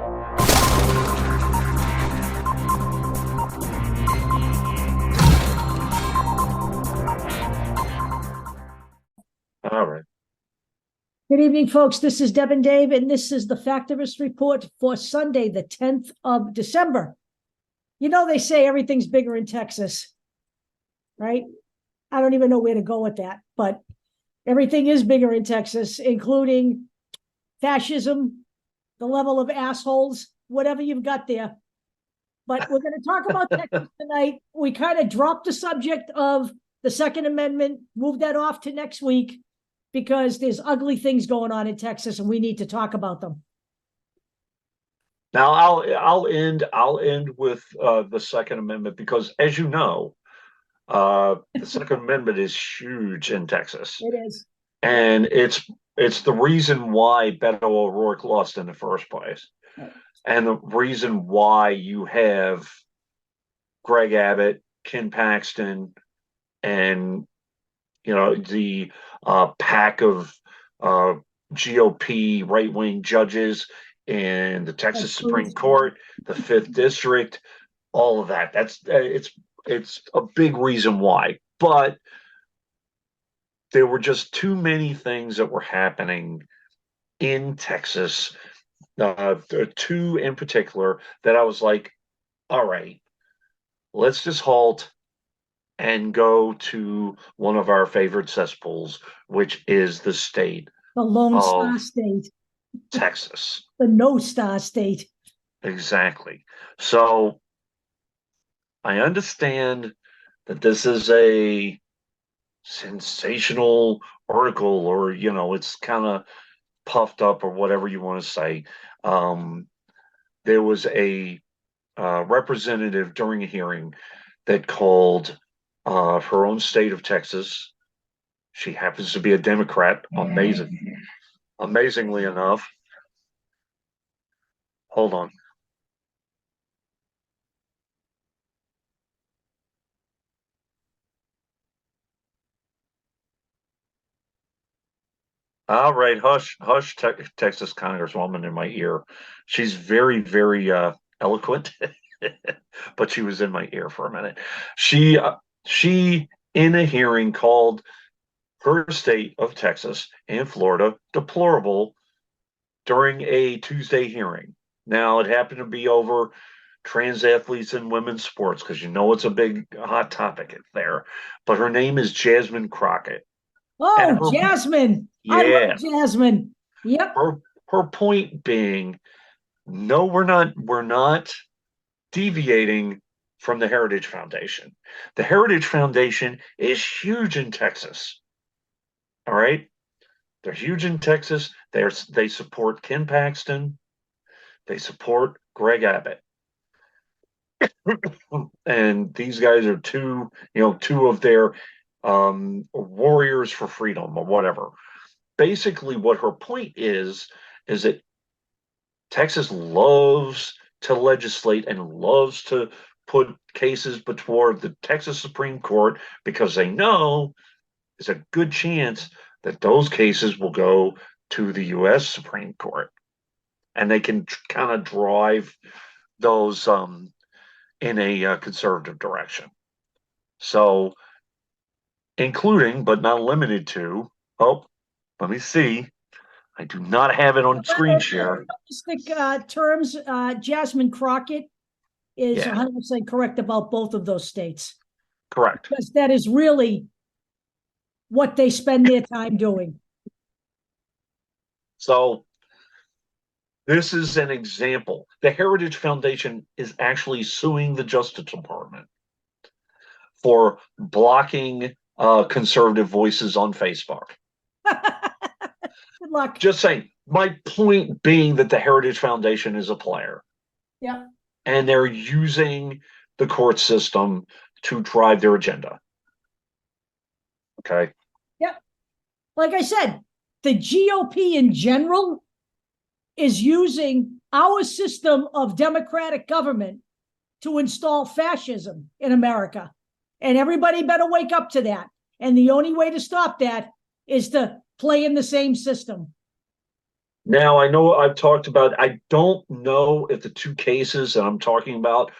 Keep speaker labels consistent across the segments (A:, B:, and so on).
A: All right.
B: Good evening, folks. This is Deb and Dave, and this is the Factivist Report for Sunday, the 10th of December. You know, they say everything's bigger in Texas, right? I don't even know where to go with that, but everything is bigger in Texas, including fascism, the level of assholes, whatever you've got there. But we're going to talk about Texas tonight. We kind of dropped the subject of the Second Amendment, moved that off to next week, because there's ugly things going on in Texas and we need to talk about them.
A: Now I'll end with the Second Amendment, because, as you know, the Second Amendment is huge in Texas.
B: It is.
A: And it's the reason why Beto O'Rourke lost in the first place.
B: Right.
A: And the reason why you have Greg Abbott, Ken Paxton, and the pack of GOP right-wing judges in the Texas Supreme Court, the Fifth District, all of that. It's a big reason why. But there were just too many things that were happening in Texas, two in particular, that I was like, all right, let's just halt and go to one of our favorite cesspools, which is the state,
B: the Lone Star State,
A: Texas.
B: The No Star State. Exactly.
A: So I understand that this is a sensational article, or it's kind of puffed up, or whatever you want to say. There was a representative during a hearing that called her own state of Texas. She happens to be a Democrat, amazingly enough. Hold on. All right, hush, Texas Congresswoman in my ear. She's very, very eloquent, but she was in my ear for a minute. She in a hearing called her state of Texas and Florida deplorable during a Tuesday hearing. Now, it happened to be over trans athletes in women's sports, because it's a big hot topic there. But her name is Jasmine Crockett.
B: Oh, Jasmine.
A: Yeah.
B: I love Jasmine. Yep.
A: Her point being, no, we're not deviating from the Heritage Foundation. The Heritage Foundation is huge in Texas. All right? They're huge in Texas. They support Ken Paxton. They support Greg Abbott. And these guys are two of their warriors for freedom, or whatever. Basically, what her point is that Texas loves to legislate and loves to put cases before the Texas Supreme Court, because they know there's a good chance that those cases will go to the U.S. Supreme Court, and they can kind of drive those in a conservative direction. So, including but not limited to, let me see. I do not have it on screen share.
B: Terms, Jasmine Crockett is 100% correct about both of those states.
A: Correct.
B: Because that is really what they spend their time doing.
A: So this is an example. The Heritage Foundation is actually suing the Justice Department for blocking conservative voices on Facebook.
B: Good luck.
A: Just saying. My point being that the Heritage Foundation is a player.
B: Yeah.
A: And they're using the court system to drive their agenda. Okay.
B: Yep. Like I said, the GOP in general is using our system of democratic government to install fascism in America. And everybody better wake up to that. And the only way to stop that is to play in the same system.
A: Now, I know I've talked about, I don't know if the two cases that I'm talking about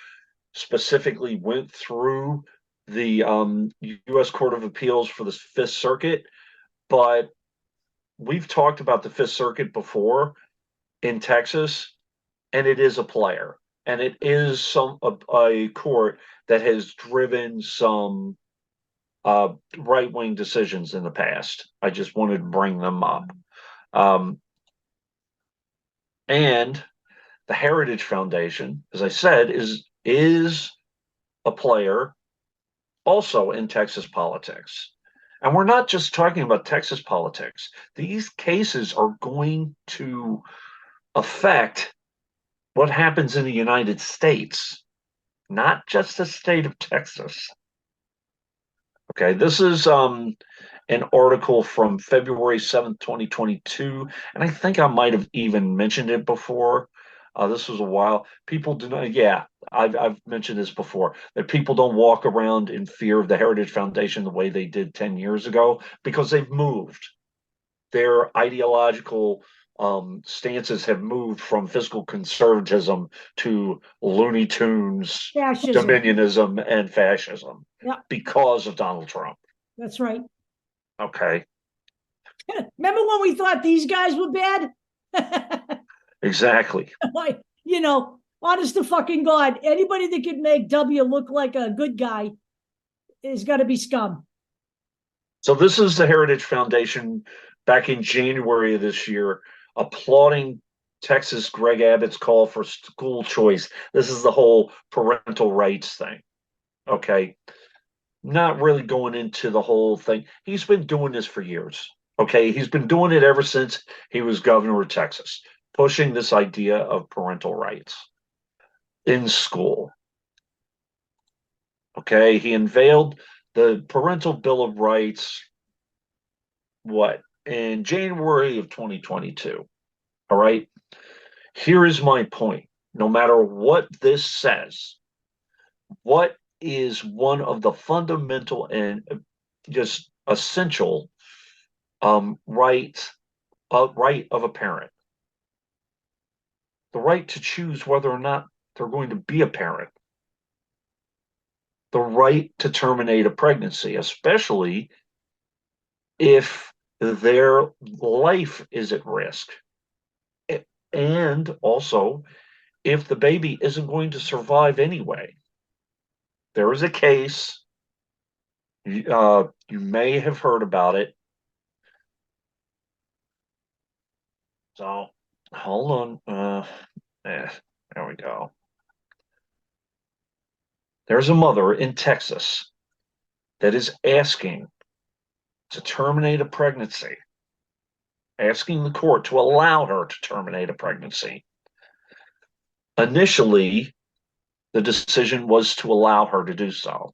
A: specifically went through the U.S. Court of Appeals for the Fifth Circuit, but we've talked about the Fifth Circuit before in Texas, and it is a player, and it is a court that has driven some right-wing decisions in the past. I just wanted to bring them up. Um, and the Heritage Foundation, as I said, is a player also in Texas politics. And we're not just talking about Texas politics. These cases are going to affect what happens in the United States, not just the state of Texas. Okay, this is an article from February 7th, 2022, and I think I might have even mentioned it before. This was a while. People do not, yeah, I've mentioned this before, that people don't walk around in fear of the Heritage Foundation the way they did 10 years ago because they've moved. Their ideological stances have moved from fiscal conservatism to Looney Tunes,
B: Fascism.
A: dominionism, and fascism
B: Yeah,
A: because of Donald Trump.
B: that's right.
A: Okay,
B: Remember when we thought these guys were bad?
A: exactly.
B: Like, honest to fucking God, anybody that could make W look like a good guy is going to be scum.
A: So this is the Heritage Foundation back in January of this year applauding Texas Greg Abbott's call for school choice. This is the whole parental rights thing. Okay. Not really going into the whole thing. He's been doing this for years. Okay. He's been doing it ever since he was governor of Texas, pushing this idea of parental rights in school. Okay. He unveiled the Parental Bill of Rights, what, in January of 2022. All right. Here is my point. No matter what this says, what is one of the fundamental and just essential right of a parent? The right to choose whether or not they're going to be a parent. The right to terminate a pregnancy, especially if their life is at risk. And also, if the baby isn't going to survive anyway. There is a case, you may have heard about it. So hold on. There we go. There's a mother in Texas that is asking to terminate a pregnancy, asking the court to allow her to terminate a pregnancy. Initially, the decision was to allow her to do so.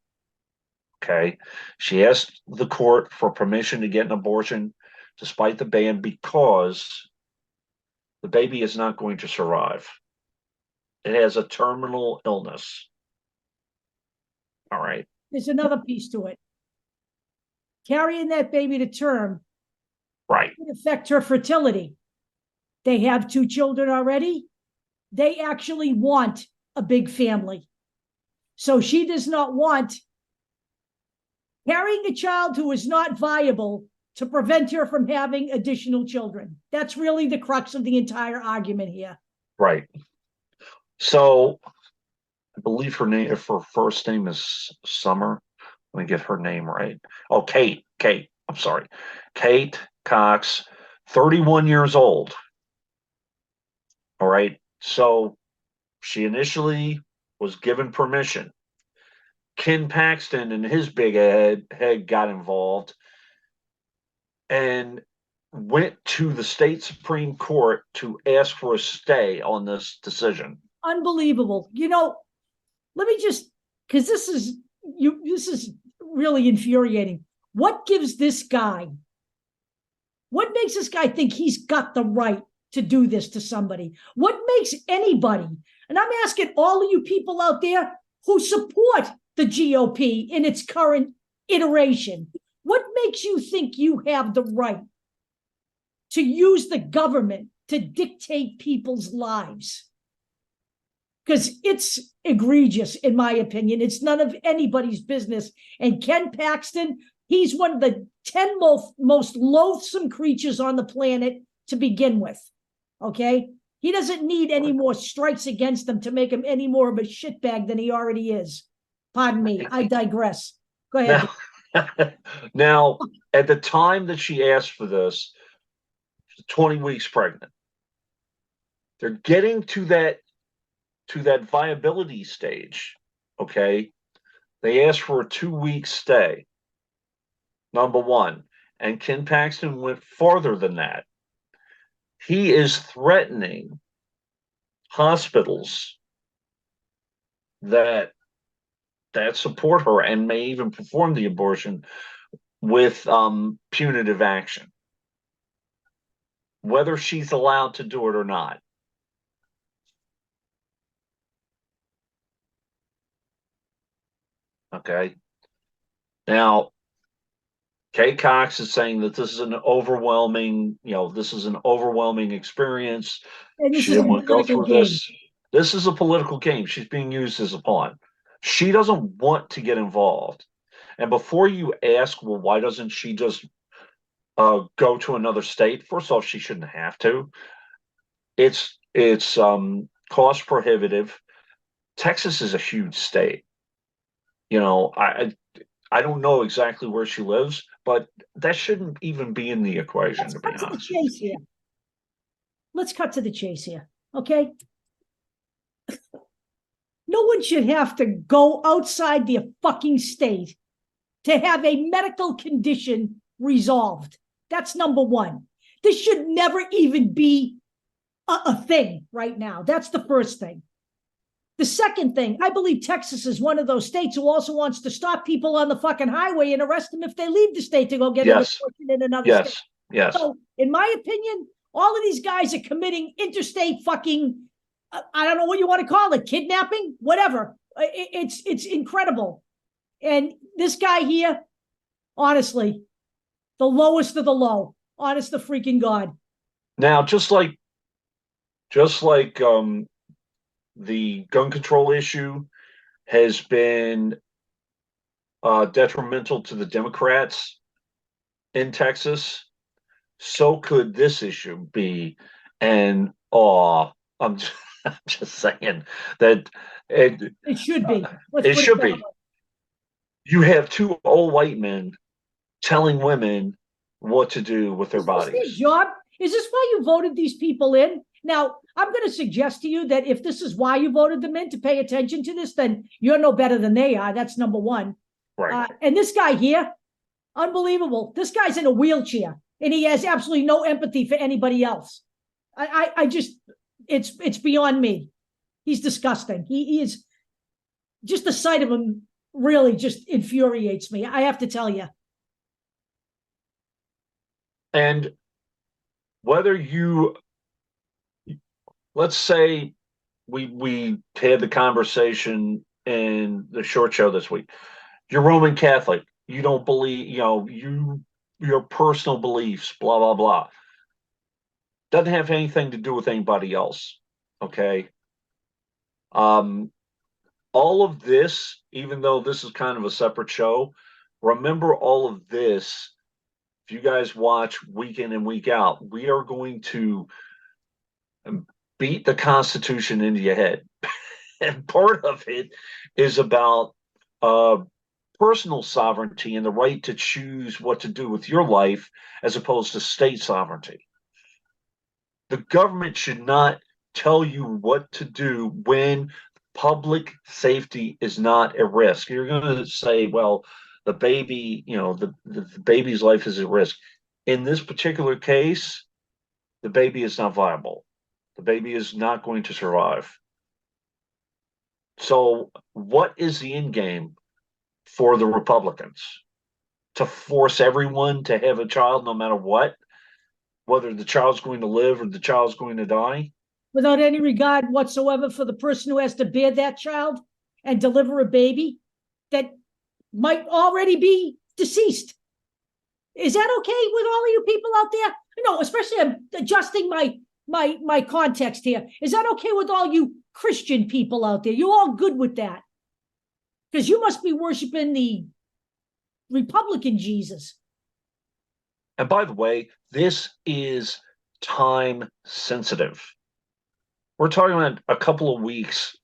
A: Okay. She asked the court for permission to get an abortion despite the ban because the baby is not going to survive. It has a terminal illness. All right.
B: There's another piece to it. Carrying that baby to term
A: Right.
B: would affect her fertility. They have 2 children already. They actually want a big family. So she does not want carrying a child who is not viable to prevent her from having additional children. That's really the crux of the entire argument here.
A: Right. So I believe her first name is Summer. Let me get her name right. Oh, Kate. I'm sorry. Kate Cox, 31 years old. All right. So she initially was given permission. Ken Paxton and his big head got involved and went to the state Supreme Court to ask for a stay on this decision.
B: Unbelievable. Let me just, because this is really infuriating. What makes this guy think he's got the right to do this to somebody? What makes anybody, and I'm asking all of you people out there who support the GOP in its current iteration, what makes you think you have the right to use the government to dictate people's lives. Because it's egregious, in my opinion. It's none of anybody's business. And Ken Paxton, he's one of the 10 most loathsome creatures on the planet to begin with. Okay? He doesn't need any more strikes against him to make him any more of a shitbag than he already is. Pardon me. I digress. Go ahead.
A: Now, at the time that she asked for this, she's 20 weeks pregnant. They're getting to that viability stage. Okay. They asked for a 2-week stay. Number one. And Ken Paxton went farther than that. He is threatening hospitals that support her and may even perform the abortion with punitive action, whether she's allowed to do it or not. Okay. Now, Kay Cox is saying that this is an overwhelming experience.
B: And
A: She didn't want to go through this. This is a political game. She's being used as a pawn. She doesn't want to get involved. And before you ask, well, why doesn't she just go to another state? First off, she shouldn't have to. It's cost prohibitive. Texas is a huge state. I don't know exactly where she lives, but that shouldn't even be in the equation, to be honest.
B: Let's cut to the chase here, okay? No one should have to go outside their fucking state to have a medical condition resolved. That's number one. This should never even be a thing right now. That's the first thing. The second thing, I believe Texas is one of those states who also wants to stop people on the fucking highway and arrest them if they leave the state to go get an abortion in another state.
A: Yes.
B: So, in my opinion, all of these guys are committing interstate fucking, I don't know what you want to call it, kidnapping, whatever. It's incredible. And this guy here, honestly, the lowest of the low. Honest to freaking God.
A: Now, just like the gun control issue has been detrimental to the Democrats in Texas, so could this issue be. And I'm just saying that it
B: should be.
A: It should be. You have two old white men telling women what to do with their bodies.
B: Is their job? Is this why you voted these people in? Now, I'm going to suggest to you that if this is why you voted them in, to pay attention to this, then you're no better than they are. That's number one.
A: Right.
B: And this guy here, unbelievable. This guy's in a wheelchair, and he has absolutely no empathy for anybody else. I just, it's beyond me. He's disgusting. He is, just the sight of him really just infuriates me. I have to tell you.
A: And whether you, let's say we had the conversation in the short show this week. You're Roman Catholic. You don't believe, your personal beliefs, blah, blah, blah. Doesn't have anything to do with anybody else. Okay. All of this, even though this is kind of a separate show, remember all of this. If you guys watch week in and week out, we are going to beat the Constitution into your head. And part of it is about personal sovereignty and the right to choose what to do with your life as opposed to state sovereignty. The government should not tell you what to do when public safety is at risk. You're going to say, well, the baby, the baby's life is at risk. In this particular case, the baby is not viable. The baby is not going to survive. So what is the end game for the Republicans? To force everyone to have a child no matter what? Whether the child's going to live or the child's going to die?
B: Without any regard whatsoever for the person who has to bear that child and deliver a baby that might already be deceased. Is that okay with all of you people out there? Especially I'm adjusting my my context here. Is that okay with all you Christian people out there? You all good with that? Because you must be worshiping the Republican Jesus.
A: And by the way, this is time sensitive. We're talking about a couple of weeks,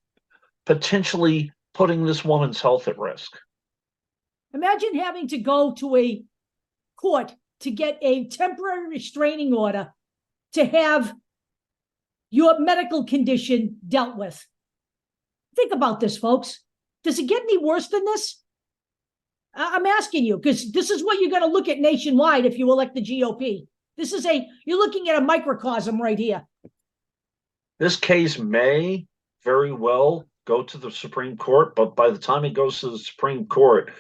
A: potentially putting this woman's health at risk.
B: Imagine having to go to a court to get a temporary restraining order to have your medical condition dealt with. Think about this, folks. Does it get any worse than this? I'm asking you, because this is what you're going to look at nationwide if you elect the GOP. You're looking at a microcosm right here.
A: This case may very well go to the Supreme Court, but by the time it goes to the Supreme Court,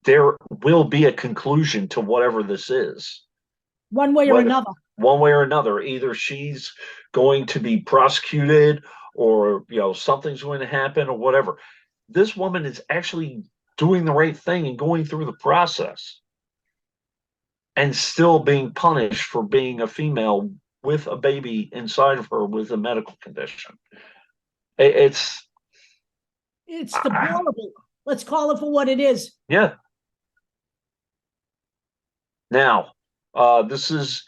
A: there will be a conclusion to whatever this is.
B: One way or another.
A: One way or another. Either she's going to be prosecuted or, something's going to happen or whatever. This woman is actually doing the right thing and going through the process and still being punished for being a female with a baby inside of her with a medical condition. It's
B: deplorable. Let's call it for what it is.
A: Yeah. Now, this is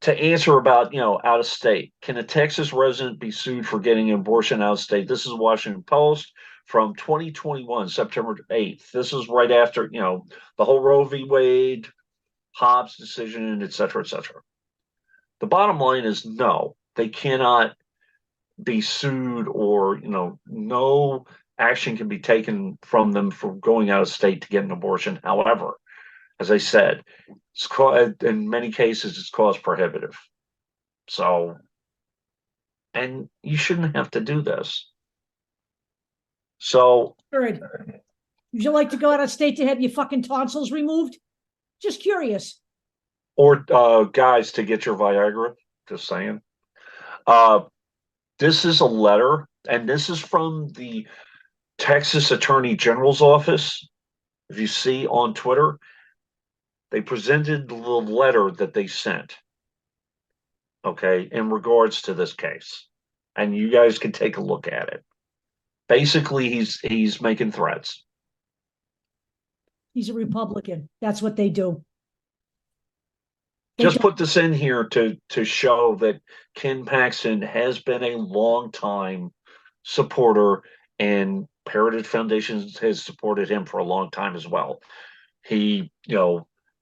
A: to answer about, out of state. Can a Texas resident be sued for getting an abortion out of state? This is Washington Post from 2021, September 8th. This is right after, the whole Roe v. Wade, Hobbs decision, et cetera, et cetera. The bottom line is no, they cannot be sued or, no action can be taken from them for going out of state to get an abortion. However, as I said, in many cases, it's cost prohibitive. So, and you shouldn't have to do this. So,
B: would you like to go out of state to have your fucking tonsils removed? Just curious.
A: Or guys, to get your Viagra. Just saying. This is a letter, and this is from the Texas Attorney General's office. If you see on Twitter, they presented the letter that they sent, okay, in regards to this case. And you guys can take a look at it. Basically, he's making threats.
B: He's a Republican. That's what they do.
A: Just put this in here to show that Ken Paxton has been a long time supporter, and Heritage Foundation has supported him for a long time as well. He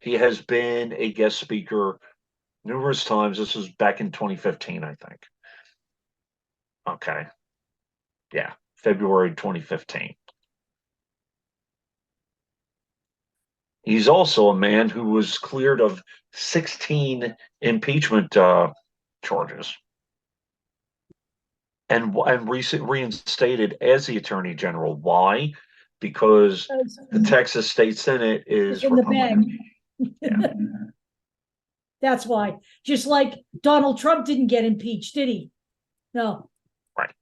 A: has been a guest speaker numerous times. This was back in 2015, I think. Okay. Yeah, February 2015. He's also a man who was cleared of 16 impeachment charges and reinstated as the Attorney General. Why? Because the Texas State Senate is
B: in
A: Republican.
B: The bag. Yeah. That's why. Just like Donald Trump didn't get impeached, did he? No.
A: Right.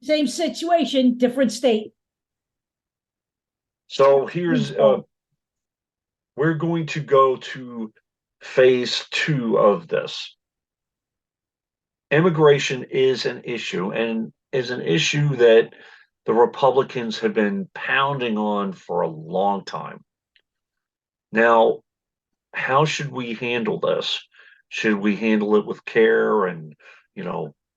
B: Same situation, different state.
A: So here's we're going to go to phase 2 of this. Immigration is an issue, and is an issue that the Republicans have been pounding on for a long time. Now, how should we handle this? Should we handle it with care and,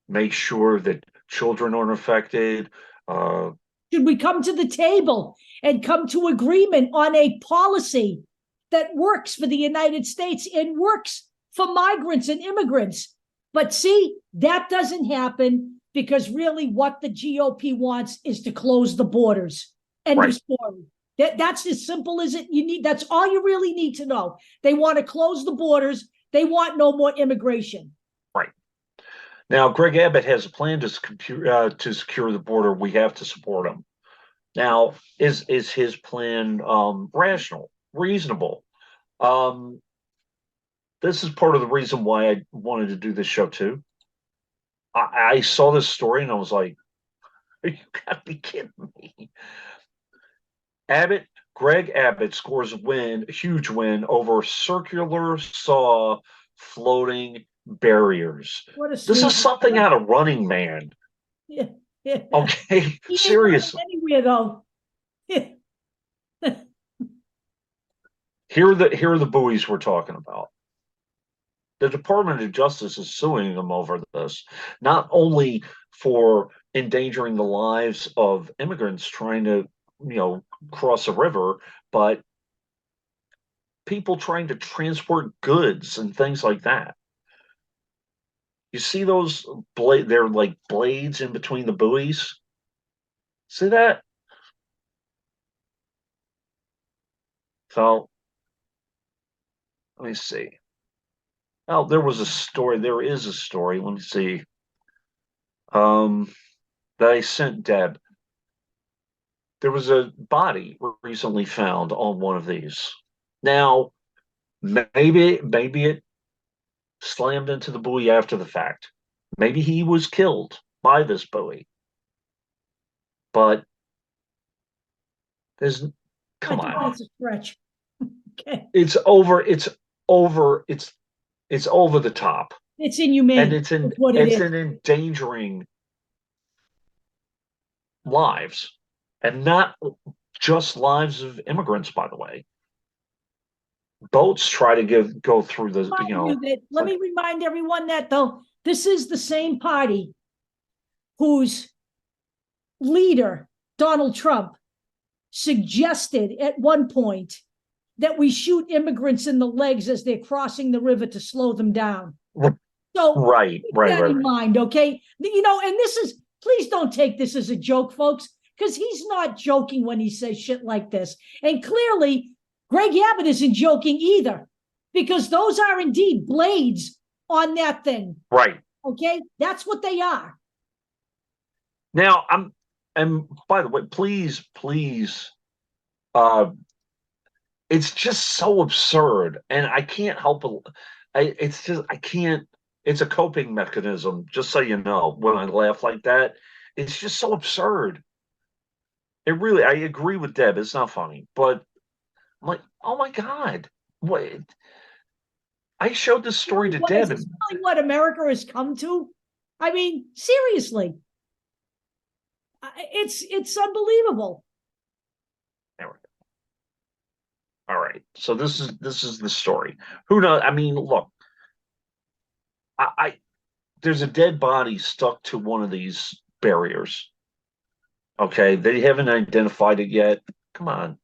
A: make sure that children aren't affected?
B: Should we come to the table and come to agreement on a policy that works for the United States and works for migrants and immigrants? But see, that doesn't happen because really what the GOP wants is to close the borders. End of story. That's as simple as it. That's all you really need to know. They want to close the borders. They want no more immigration.
A: Right. Now, Greg Abbott has a plan to secure the border. We have to support him. Now, is his plan rational, reasonable? This is part of the reason why I wanted to do this show too. I saw this story and I was like, "You gotta be kidding me!" Greg Abbott scores a huge win over circular saw floating barriers.
B: What a
A: This is
B: sweet.
A: something out of Running Man.
B: Yeah, yeah.
A: Okay,
B: He ain't running
A: seriously.
B: anywhere though.
A: Here are the buoys we're talking about. The Department of Justice is suing them over this, not only for endangering the lives of immigrants trying to, cross a river, but people trying to transport goods and things like that. You see those they're like blades in between the buoys. See that? So let me see. Oh, there was a story. There is a story. Let me see. Um, that I sent Deb. There was a body recently found on one of these. Now, maybe it slammed into the buoy after the fact. Maybe he was killed by this buoy. But there's
B: I
A: come
B: think
A: on.
B: that's a stretch. Okay.
A: It's over it's over the top.
B: It's
A: And
B: inhumane. It's what it
A: it's
B: is.
A: in endangering lives. And not just lives of immigrants, by the way. Boats try to go through the,
B: Let me remind everyone that though this is the same party whose leader, Donald Trump, suggested at one point that we shoot immigrants in the legs as they're crossing the river to slow them down. So
A: right.
B: keep that in mind, okay? And this is, please don't take this as a joke, folks, because he's not joking when he says shit like this. And clearly, Greg Abbott isn't joking either, because those are indeed blades on that thing.
A: Right.
B: Okay? That's what they are.
A: Now, and by the way, please, it's just so absurd, and I can't help it. I can't. It's a coping mechanism, just so you know. When I laugh like that, it's just so absurd. I agree with Deb. It's not funny, but I'm like, oh my God, what? I showed this story to Deb.
B: Is this really what America has come to? I mean, seriously, it's unbelievable.
A: All right, so this is the story. Who knows? I mean, look, I there's a dead body stuck to one of these barriers. Okay, they haven't identified it yet. Come on.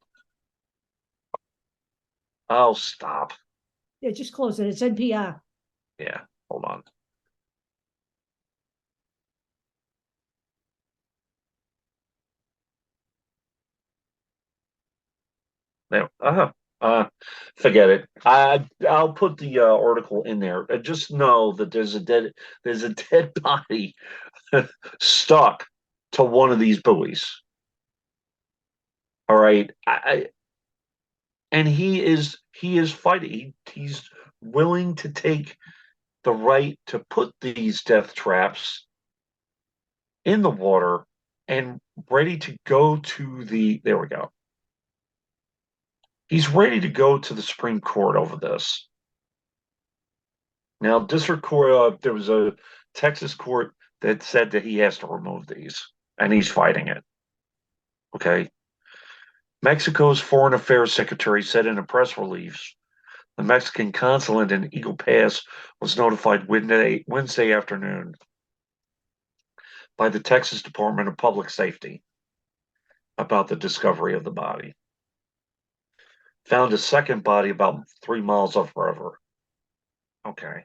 A: Oh, stop.
B: Yeah, just close it. It's NPR.
A: Yeah, hold on. There. Forget it. I'll put the article in there. Just know that there's a dead body stuck to one of these buoys. All right. And he is fighting. He's willing to take the right to put these death traps in the water and ready to go to there we go. He's ready to go to the Supreme Court over this. Now, district court, there was a Texas court that said that he has to remove these, and he's fighting it. Okay. Mexico's Foreign Affairs Secretary said in a press release the Mexican consulate in Eagle Pass was notified Wednesday afternoon by the Texas Department of Public Safety about the discovery of the body. Found a second body about 3 miles upriver. Okay.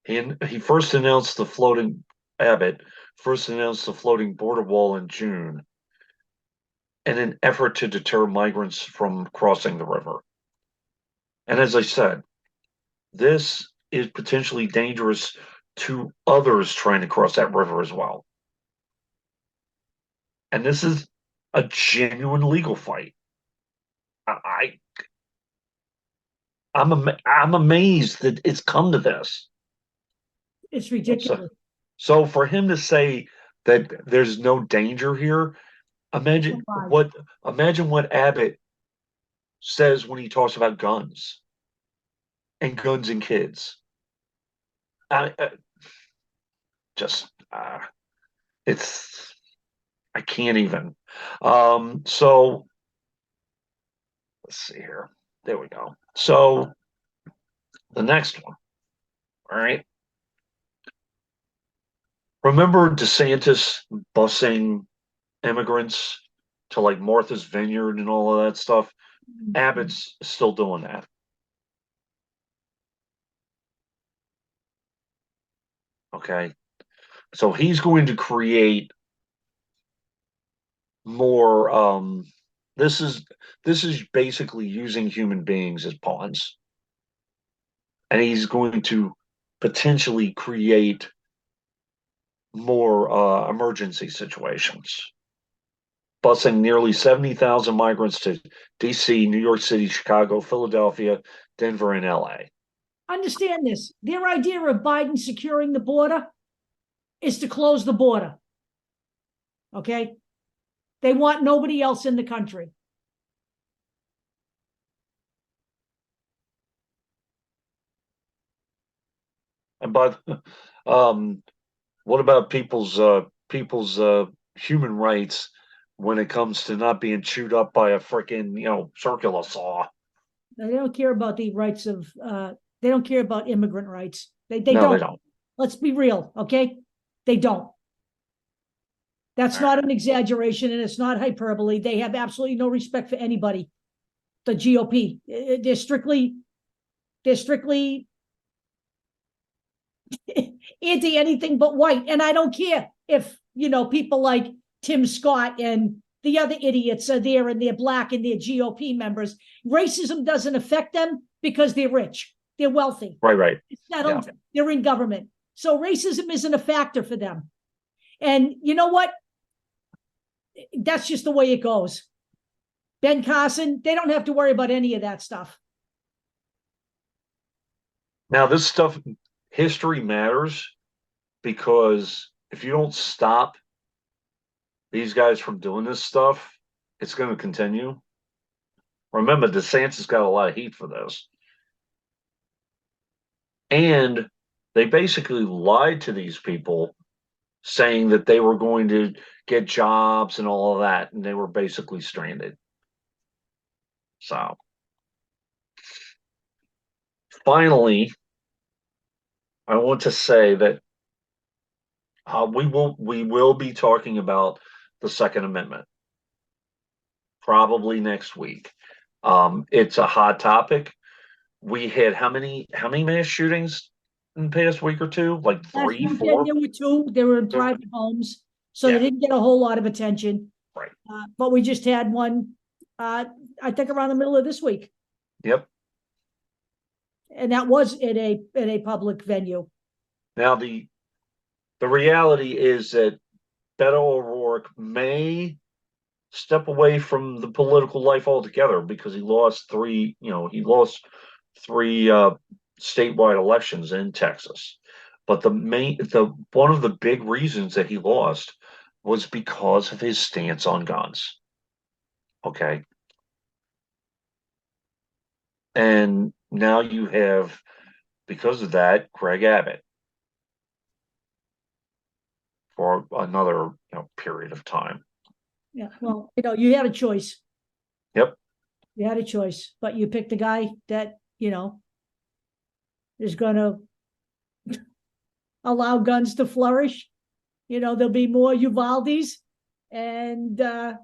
A: He first announced the floating Abbott first announced the floating border wall in June in an effort to deter migrants from crossing the river. And as I said, this is potentially dangerous to others trying to cross that river as well. And this is a genuine legal fight. I'm amazed that it's come to this.
B: It's ridiculous.
A: So for him to say that there's no danger here, imagine what Abbott says when he talks about guns. and guns and kids. I just it's I can't even. So let's see here. There we go. So the next one. All right. Remember DeSantis busing immigrants to like Martha's Vineyard and all of that stuff? Abbott's still doing that. Okay. So he's going to create more this is basically using human beings as pawns. And he's going to potentially create more emergency situations, busing nearly 70,000 migrants to DC, New York City, Chicago, Philadelphia, Denver, and LA.
B: Understand this. Their idea of Biden securing the border is to close the border. Okay? They want nobody else in the country.
A: And but what about people's human rights when it comes to not being chewed up by a freaking circular saw?
B: They don't care about the rights of they don't care about immigrant rights. They
A: No,
B: don't.
A: they don't.
B: Let's be real, okay? They don't. That's not an exaggeration and it's not hyperbole. They have absolutely no respect for anybody. The GOP. They're strictly anti anything but white. And I don't care if, people like Tim Scott and the other idiots are there and they're black and they're GOP members. Racism doesn't affect them because they're rich. They're wealthy.
A: Right.
B: It's settled. Yeah. They're in government. So racism isn't a factor for them. And you know what? That's just the way it goes. Ben Carson, they don't have to worry about any of that stuff.
A: Now, this stuff, history matters, because if you don't stop these guys from doing this stuff, it's going to continue. Remember, DeSantis got a lot of heat for this. And they basically lied to these people, saying that they were going to get jobs and all of that, and they were basically stranded. So, finally, I want to say that we will be talking about the Second Amendment probably next week. It's a hot topic. We had how many mass shootings in the past week or two? Like 3, 4?
B: There were 2. They were in private homes, so they didn't get a whole lot of attention.
A: Right.
B: But we just had one, I think, around the middle of this week.
A: Yep.
B: And that was in a public venue.
A: Now the reality is that Beto O'Rourke may step away from the political life altogether, because he lost 3 statewide elections in Texas. But one of the big reasons that he lost was because of his stance on guns. Okay. And now you have, because of that, Greg Abbott for another period of time.
B: Yeah, well, you had a choice.
A: Yep.
B: You had a choice, but you picked a guy that, is going to allow guns to flourish. There'll be more Uvaldes and, a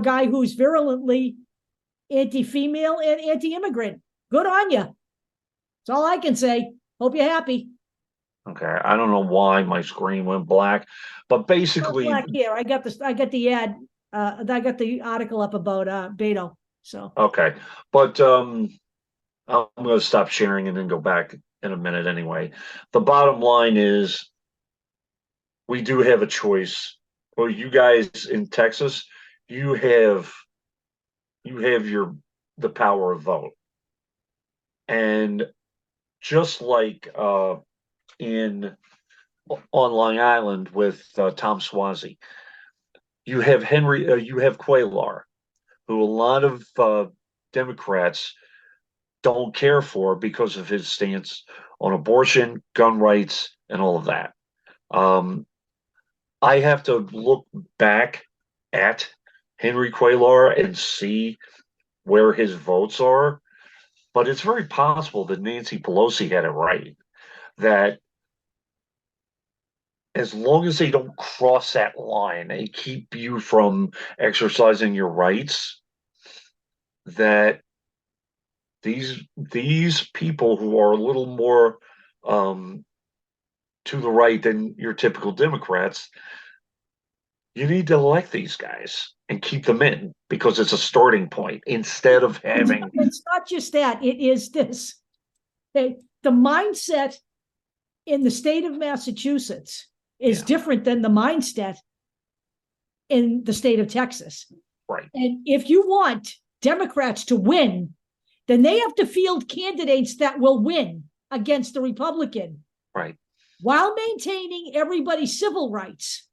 B: guy who's virulently anti-female and anti-immigrant. Good on you. That's all I can say. Hope you're happy.
A: Okay, I don't know why my screen went black, but basically,
B: black here. I got the ad. I got the article up about Beto. So
A: okay, but I'm going to stop sharing and then go back in a minute anyway. The bottom line is, we do have a choice. Well, you guys in Texas, you have the power of vote, and just like on Long Island with Tom Suozzi, you have Cuellar, who a lot of Democrats don't care for because of his stance on abortion, gun rights, and all of that. I have to look back at Henry Cuellar and see where his votes are, but it's very possible that Nancy Pelosi had it right, that as long as they don't cross that line and keep you from exercising your rights, that these people who are a little more to the right than your typical Democrats, you need to elect these guys and keep them in because it's a starting point instead of having.
B: It's not just that, it is this. Okay? The mindset in the state of Massachusetts is different than the mindset in the state of Texas.
A: Right.
B: And if you want Democrats to win, then they have to field candidates that will win against the Republican.
A: Right.
B: While maintaining everybody's civil rights.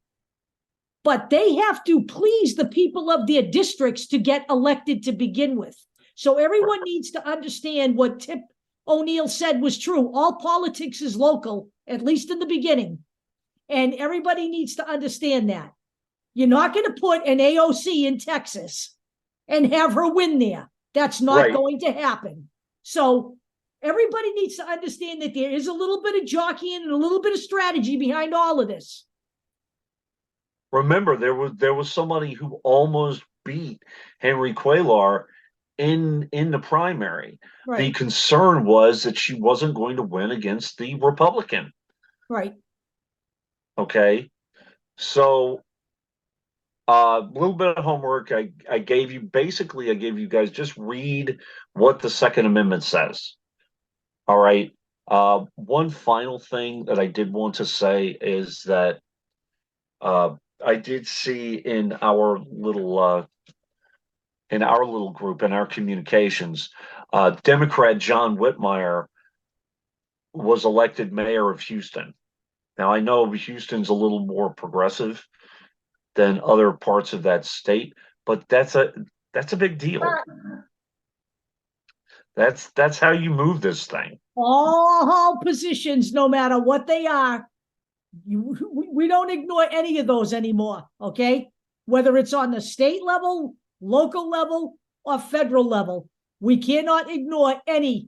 B: But they have to please the people of their districts to get elected to begin with. So everyone needs to understand what Tip O'Neill said was true. All politics is local, at least in the beginning. And everybody needs to understand that. You're not going to put an AOC in Texas and have her win there. That's not going to happen. So everybody needs to understand that there is a little bit of jockeying and a little bit of strategy behind all of this.
A: Remember, there was somebody who almost beat Henry Cuellar in the primary.
B: Right.
A: The concern was that she wasn't going to win against the Republican.
B: Right.
A: Okay. So a little bit of homework I gave you. Basically, I gave you guys, just read what the Second Amendment says. All right. One final thing that I did want to say is that I did see in our little group, in our communications, Democrat John Whitmire was elected mayor of Houston. Now, I know Houston's a little more progressive than other parts of that state, but that's a big deal. That's how you move this thing.
B: All positions, no matter what they are, we don't ignore any of those anymore, okay? Whether it's on the state level, local level, or federal level, we cannot ignore any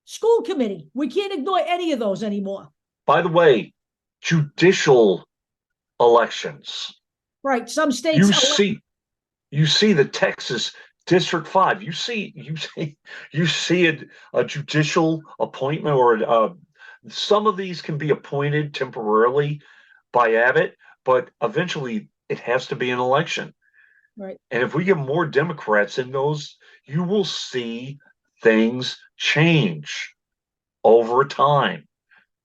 B: school committee. We can't ignore any of those anymore.
A: By the way, judicial elections.
B: Right. Some states
A: you see the Texas District 5. You see a judicial appointment, or some of these can be appointed temporarily by Abbott, but eventually it has to be an election.
B: Right.
A: And if we get more Democrats in those, you will see things change over time.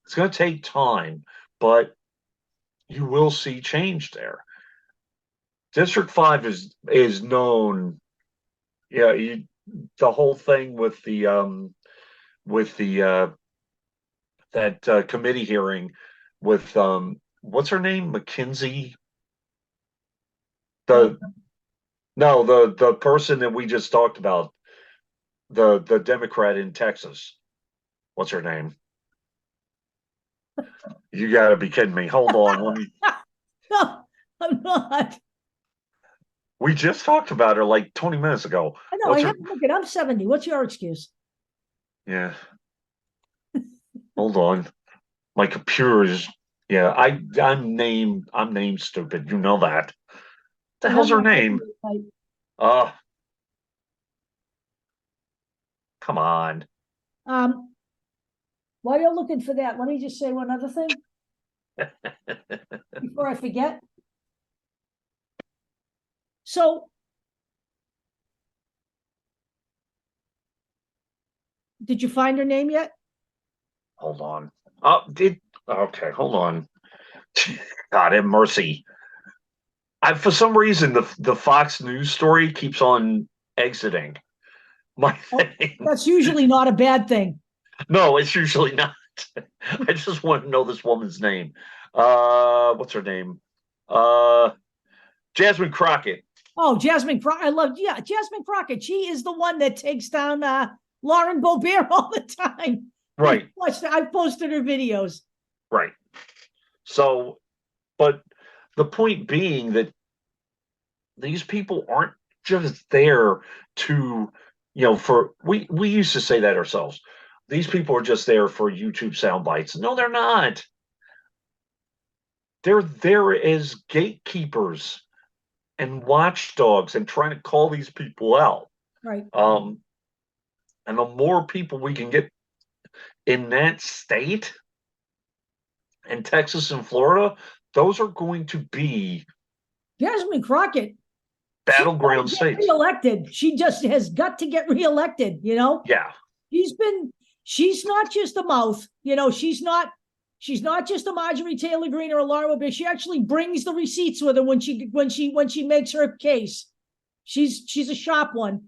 A: It's going to take time, but you will see change there. District 5 is known. Yeah, the whole thing with the that committee hearing with what's her name, McKinsey. The person that we just talked about, the Democrat in Texas. What's her name? You got to be kidding me. Hold on, let me.
B: No, I'm not.
A: We just talked about her like 20 minutes ago.
B: I know. I have to look it. I'm 70. What's your excuse?
A: Yeah. Hold on. My computer is. Yeah, I'm name stupid. You know that. The hell's her name? Come on.
B: While you're looking for that, let me just say one other thing before I forget. So, did you find her name yet?
A: Hold on. Okay, hold on. God have mercy. For some reason, the Fox News story keeps on exiting my thing.
B: That's usually not a bad thing.
A: No, it's usually not. I just want to know this woman's name. What's her name? Jasmine Crockett.
B: Oh, Jasmine Crockett. Jasmine Crockett. She is the one that takes down Lauren Boebert all the time.
A: Right.
B: I've posted her videos.
A: Right. So, but the point being that these people aren't just there to, we used to say that ourselves. These people are just there for YouTube sound bites. No, they're not. They're there as gatekeepers and watchdogs and trying to call these people out.
B: Right.
A: And the more people we can get in that state, in Texas and Florida, those are going to be
B: Jasmine Crockett,
A: battleground states.
B: Reelected. She just has got to get reelected,
A: Yeah.
B: She's not just a mouth, she's not just a Marjorie Taylor Greene or a Laura Bush. She actually brings the receipts with her when she makes her case. She's a sharp one.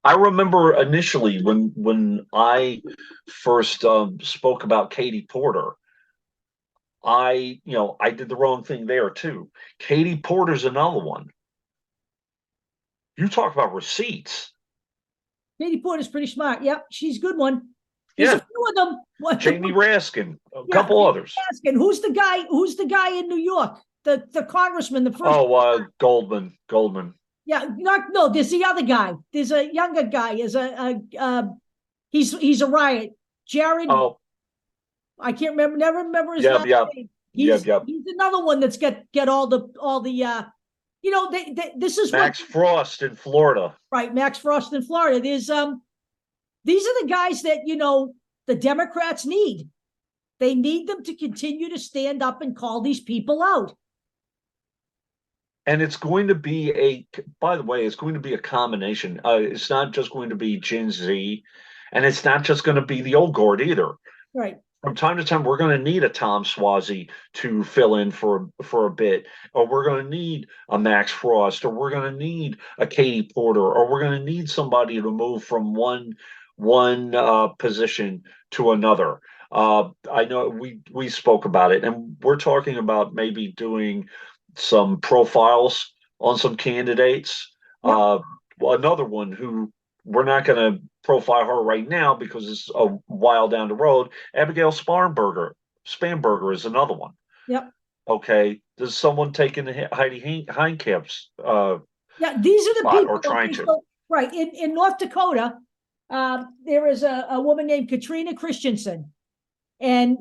A: I remember initially when I first spoke about Katie Porter, I did the wrong thing there too. Katie Porter's another one. You talk about receipts.
B: Katie Porter's pretty smart. Yep, she's a good one. There's a few of them.
A: Jamie Raskin, a couple others.
B: Raskin. Who's the guy in New York? The congressman, the first.
A: Oh, Goldman.
B: Yeah, no. There's the other guy. There's a younger guy. He's a riot. Jared.
A: Oh,
B: I can't remember. Never remember his last name. He's another one that's get all the. This is
A: Max Frost in Florida.
B: Right, Max Frost in Florida. There's these are the guys that the Democrats need. They need them to continue to stand up and call these people out.
A: And it's going to be by the way, it's going to be a combination. It's not just going to be Jin Z, and it's not just going to be the old guard either.
B: Right.
A: From time to time, we're going to need a Tom Swazi to fill in for a bit, or we're going to need a Max Frost, or we're going to need a Katie Porter, or we're going to need somebody to move from one position to another. I know we spoke about it, and we're talking about maybe doing some profiles on some candidates.
B: Yep.
A: Another one who we're not going to profile her right now because it's a while down the road. Abigail Spanberger is another one.
B: Yep.
A: Okay. There's someone taking Heidi Heitkamp's
B: these are the people
A: or trying to.
B: So, right. In North Dakota, there is a woman named Katrina Christensen, and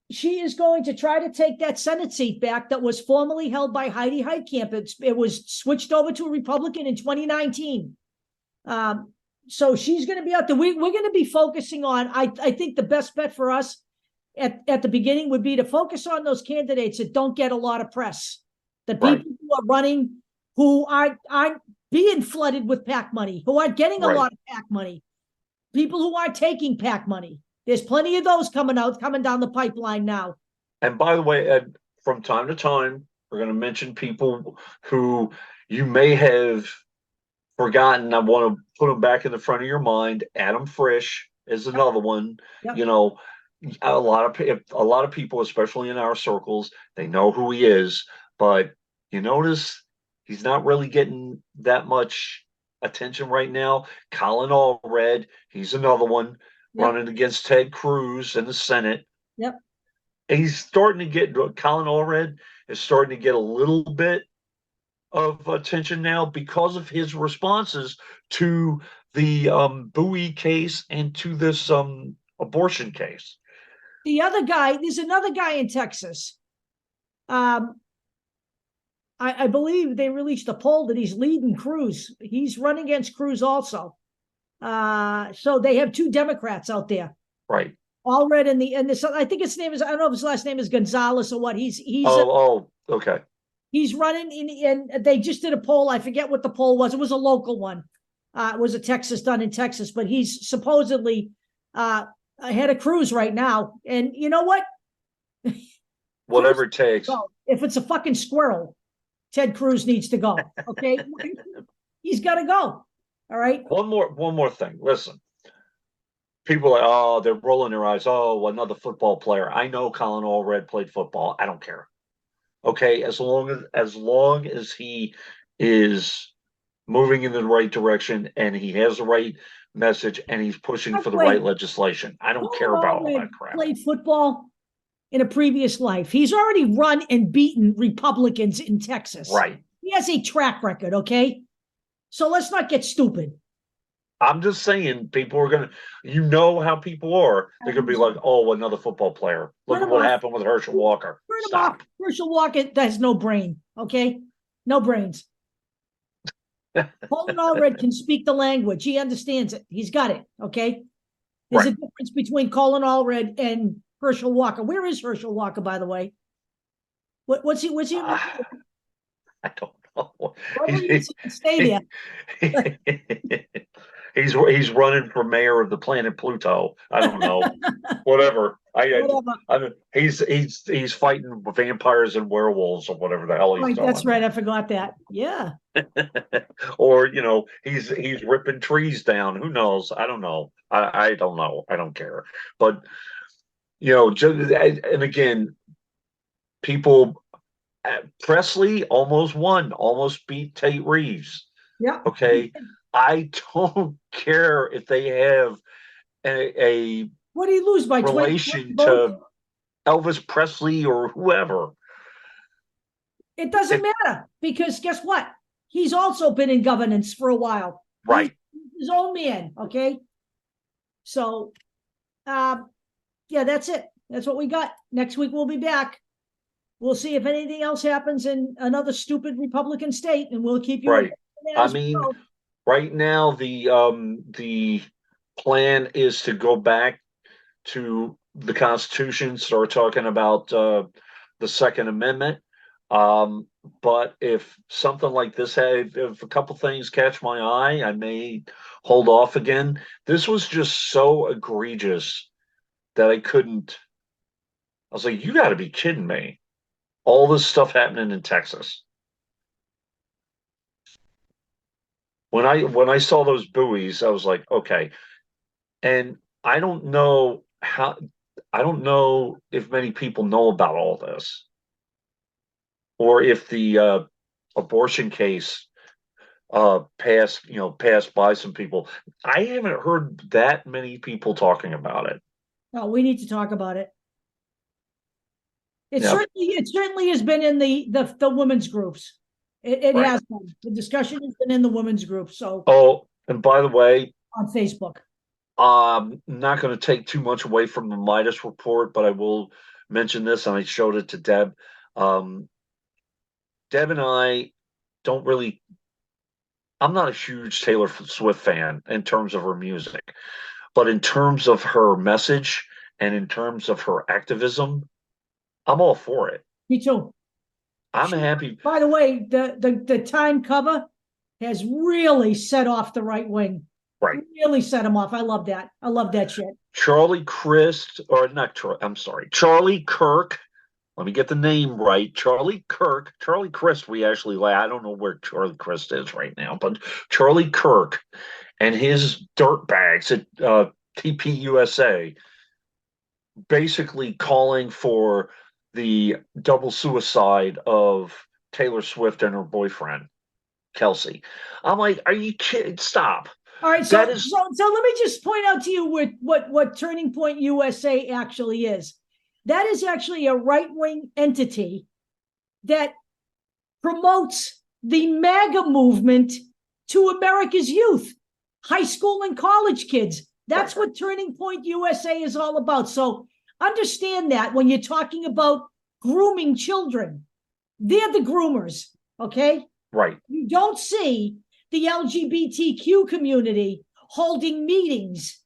B: she is going to try to take that Senate seat back that was formerly held by Heidi Heitkamp. It was switched over to a Republican in 2019. So she's going to be out there. We're going to be focusing on, I think the best bet for us at the beginning would be to focus on those candidates that don't get a lot of press. The people who are running, who aren't being flooded with PAC money, who aren't getting a lot of PAC money, people who aren't taking PAC money. There's plenty of those coming down the pipeline now.
A: And by the way, Ed, from time to time, we're going to mention people who you may have forgotten. I want to put them back in the front of your mind. Adam Frisch is another one.
B: Yep.
A: A lot of people, especially in our circles, they know who he is, but you notice he's not really getting that much attention right now. Colin Allred, he's another one. Yep. Running against Ted Cruz in the Senate.
B: Yep.
A: And he's starting to get, Colin Allred is starting to get a little bit of attention now because of his responses to the Bowie case and to this abortion case.
B: There's another guy in Texas. I believe they released a poll that he's leading Cruz. He's running against Cruz also. So they have two Democrats out there,
A: right?
B: Allred and this. I think his name is. I don't know if his last name is Gonzalez or what. He's.
A: Okay.
B: He's running and they just did a poll. I forget what the poll was. It was a local one. It was a Texas done in Texas, but he's supposedly ahead of Cruz right now. And you know what?
A: Whatever it takes.
B: If it's a fucking squirrel, Ted Cruz needs to go. Okay, he's got to go. All right.
A: One more thing. Listen, people are they're rolling their eyes. Oh, another football player. I know Colin Allred played football. I don't care. Okay, as long as he is moving in the right direction and he has the right message and he's pushing
B: By
A: for
B: the
A: the
B: way,
A: right legislation. I don't care
B: Colin
A: about all
B: Allred
A: that crap.
B: played football in a previous life. He's already run and beaten Republicans in Texas.
A: Right.
B: He has a track record, okay? So let's not get stupid.
A: I'm just saying, people are going to, you know how people are. They're going to be like, oh, another football player. Look at what happened with Herschel Walker.
B: Turn him
A: Stop.
B: off. Herschel Walker has no brain, okay? No brains. Colin Allred can speak the language. He understands it. He's got it, okay? There's a difference between Colin Allred and Herschel Walker. Where is Herschel Walker, by the way? What's he?
A: I don't know.
B: He can stay there.
A: He's running for mayor of the planet Pluto. I don't know. Whatever. He's fighting vampires and werewolves or whatever the hell he's doing.
B: That's right. I forgot that. Yeah.
A: Or he's ripping trees down. Who knows? I don't know. I don't know. I don't care. But and again, people. Presley almost won, almost beat Tate Reeves.
B: Yeah.
A: Okay. I don't care if they have a
B: what do you lose by
A: relation to Elvis Presley or whoever.
B: It doesn't matter because guess what? He's also been in governance for a while.
A: Right.
B: He's his own man. Okay. So, yeah, that's it. That's what we got. Next week we'll be back. We'll see if anything else happens in another stupid Republican state, and we'll keep you
A: right. I mean, right now the plan is to go back to the Constitution, start talking about the Second Amendment. But if something like this if a couple things catch my eye, I may hold off again. This was just so egregious that I couldn't. I was like, you got to be kidding me. All this stuff happening in Texas. When I saw those buoys, I was like, okay. And I don't know if many people know about all this, or if the abortion case passed by some people. I haven't heard that many people talking about it.
B: No, we need to talk about it. It certainly has been in the women's groups. It right. has been. The discussion has been in the women's groups. So
A: and by the way,
B: on Facebook.
A: I'm not going to take too much away from the Midas report, but I will mention this, and I showed it to Deb. Deb and I don't really. I'm not a huge Taylor Swift fan in terms of her music, but in terms of her message and in terms of her activism, I'm all for it.
B: Me too.
A: I'm happy.
B: By the way, the Time cover has really set off the right wing.
A: Right.
B: Really set them off. I love that. I love that shit.
A: Charlie Kirk. Let me get the name right. Charlie Crist, we actually, I don't know where Charlie Crist is right now, but Charlie Kirk and his dirtbags at TPUSA basically calling for the double suicide of Taylor Swift and her boyfriend, Kelsey. I'm like, are you kidding? Stop.
B: All right, so let me just point out to you what Turning Point USA actually is. That is actually a right-wing entity that promotes the MAGA movement to America's youth, high school and college kids. That's what Turning Point USA is all about. So understand that when you're talking about grooming children, they're the groomers, okay?
A: Right.
B: You don't see the LGBTQ community holding meetings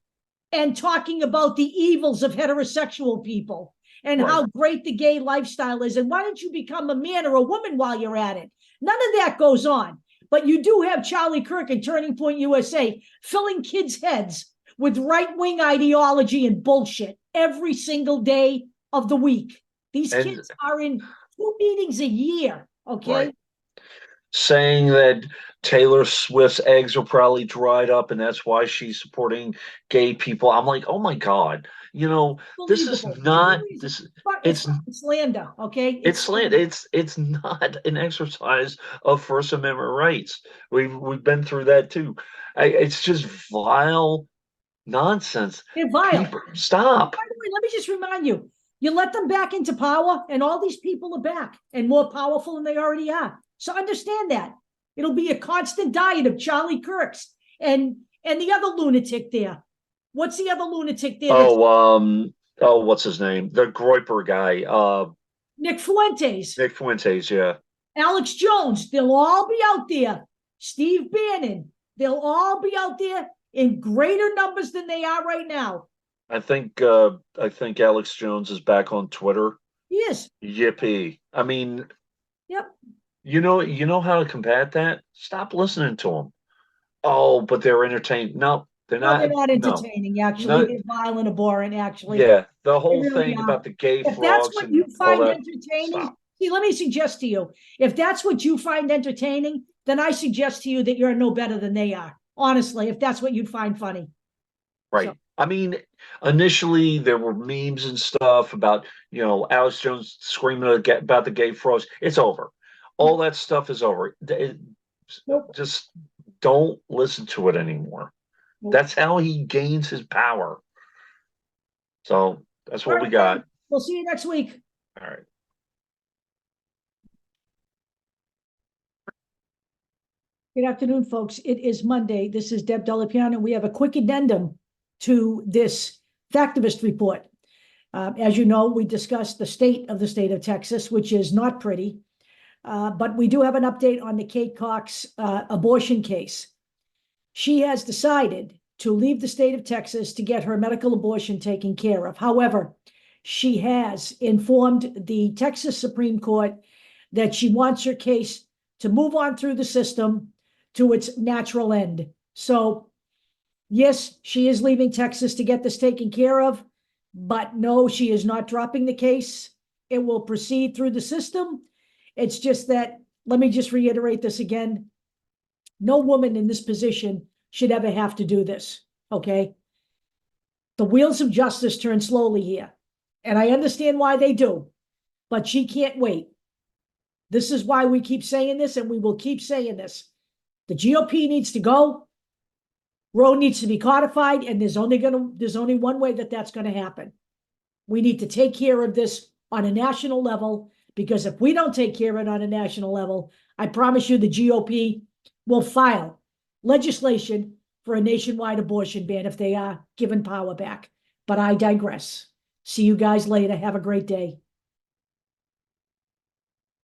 B: and talking about the evils of heterosexual people and how great the gay lifestyle is. And why don't you become a man or a woman while you're at it? None of that goes on. But you do have Charlie Kirk and Turning Point USA filling kids' heads with right-wing ideology and bullshit every single day of the week. These kids are in 2 meetings a year, okay?
A: Right. Saying that Taylor Swift's eggs are probably dried up and that's why she's supporting gay people. I'm like, oh my God. This is not it's
B: slander, okay?
A: It's slander. It's not an exercise of First Amendment rights. We've been through that too. It's just vile nonsense.
B: They're vile.
A: People, stop.
B: By the way, let me just remind you, you let them back into power, and all these people are back and more powerful than they already are. So understand that. It'll be a constant diet of Charlie Kirks and the other lunatic there. What's the other lunatic there?
A: What's his name? The Groiper guy.
B: Nick Fuentes.
A: Nick Fuentes, yeah.
B: Alex Jones. They'll all be out there. Steve Bannon. They'll all be out there in greater numbers than they are right now.
A: I think Alex Jones is back on Twitter.
B: He is.
A: Yippee. I mean,
B: yep.
A: You know how to combat that? Stop listening to them. Oh, but they're entertaining. No, they're not.
B: They're not entertaining,
A: no.
B: actually. They're violent, abhorrent, actually.
A: Yeah, the whole thing about the gay
B: if
A: frogs.
B: That's what you find entertaining.
A: Stop.
B: See, let me suggest to you, if that's what you find entertaining, then I suggest to you that you're no better than they are. Honestly, if that's what you'd find funny.
A: Right. So. I mean, initially there were memes and stuff about, Alex Jones screaming about the gay frogs. It's over. All that stuff is over. Just don't listen to it anymore. Nope. That's how he gains his power. So that's what we got.
B: Man. We'll see you next week.
A: All right.
B: Good afternoon, folks. It is Monday. This is Deb Delapiano. We have a quick addendum to this Factivist report. As you know, we discussed the state of Texas, which is not pretty. But we do have an update on the Kate Cox abortion case. She has decided to leave the state of Texas to get her medical abortion taken care of. However, she has informed the Texas Supreme Court that she wants her case to move on through the system to its natural end. So, yes, she is leaving Texas to get this taken care of, but no, she is not dropping the case. It will proceed through the system. It's just that, let me just reiterate this again. No woman in this position should ever have to do this, okay? The wheels of justice turn slowly here, and I understand why they do, but she can't wait. This is why we keep saying this, and we will keep saying this. The GOP needs to go. Roe needs to be codified, and there's only one way that's going to happen. We need to take care of this on a national level, because if we don't take care of it on a national level, I promise you the GOP will file legislation for a nationwide abortion ban if they are given power back. But I digress. See you guys later. Have a great day.